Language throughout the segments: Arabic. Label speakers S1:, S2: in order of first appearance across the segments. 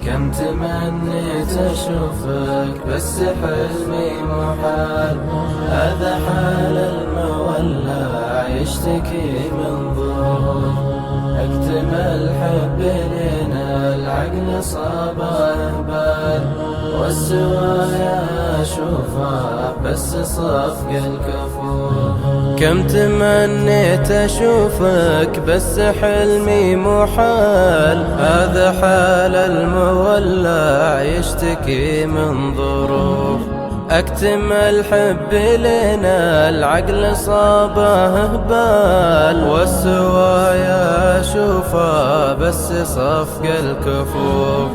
S1: كم تمنيت أشوفك بس حلمي محال. هذا حال المولع يشتكي من ظروف. اكتمل حب لنا العقل صابه بال، والسوايا أشوفه بس صفق الكفوف. كم تمنيت أشوفك بس حلمي محال. هذا حال المولع يشتكي من ظروف. اكتمل حب لنا العقل صابه بال، والسوايا أشوفه بس صفق الكفوف.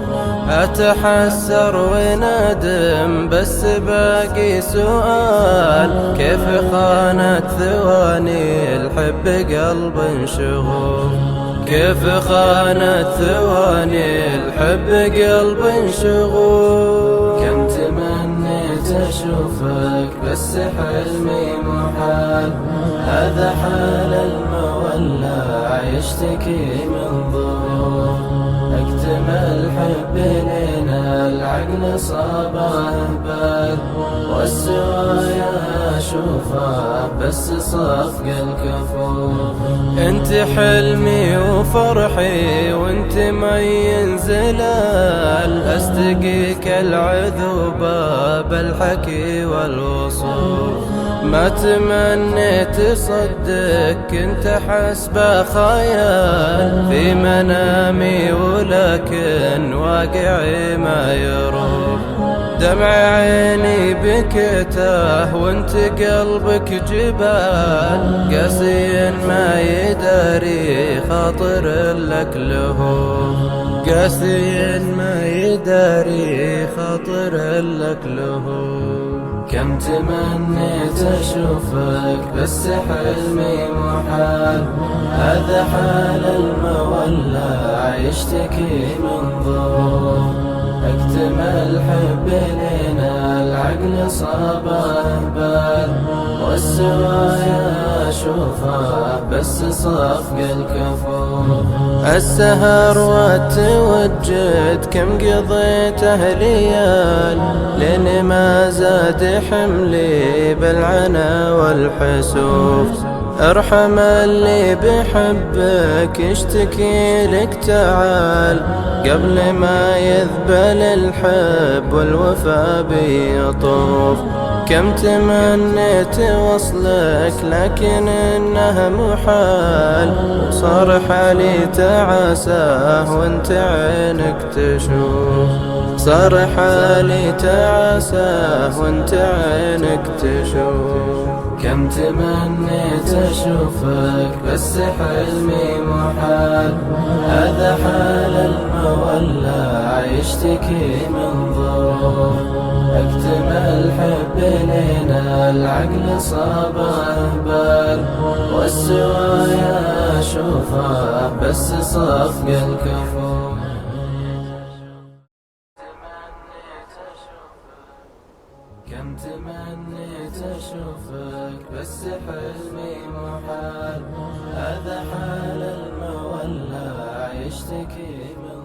S1: أتحسر وندم بس باقي سؤال، كيف خانت ثواني الحب قلب شغوف؟ كيف خانت ثواني الحب قلب شغوف؟ كم تمنيت أشوفك بس حلمي محال. هذا حال المولع يشتكي من ظروف. اكتمل حب لنا العقل صابه بال، والسوايا أشوفه بس صفق الكفوف. انت حلمي وفرحي وانت مي انزلال، استقيك العذوبة بالحكي والوصول. ما تمنيت صدق كنت حسب خيال، في منامي ولكن واقعي ما يروح. دمع عيني بكته وانت قلبك جبال، قاسي ما يداري خاطر لك له. قاسي ما يداري خاطر لك له. كم تمنيت أشوفك بس حلمي محال. هذا حال المولع يشتكي من ظروف. اكتمل حب لنا العقل صابه بال، والسوايا أشوفه بس صفق الكفوف. السهر والتوجد كم قضيته ليال، لين ما زاد حملي بالعنا والحسوف. ارحم اللي بحبك يشتكي لك تعال، قبل ما يذبل الحب والوفا بيطوف. كم تمنيت وصلك لكن انه محال، صار حالي تعاساه وانت عينك تشوف. صار حالي تعاساه وانت عينك تشوف. كم تمنيت أشوفك بس حلمي محال. هذا حال المولع يشتكي من ظروف. اكتمل حب لنا العقل صابه بال، والسوايا أشوفه بس صفق الكفوف. كم تمنيت أشوفك بس حلمي محال. هذا حال المولع يشتكي من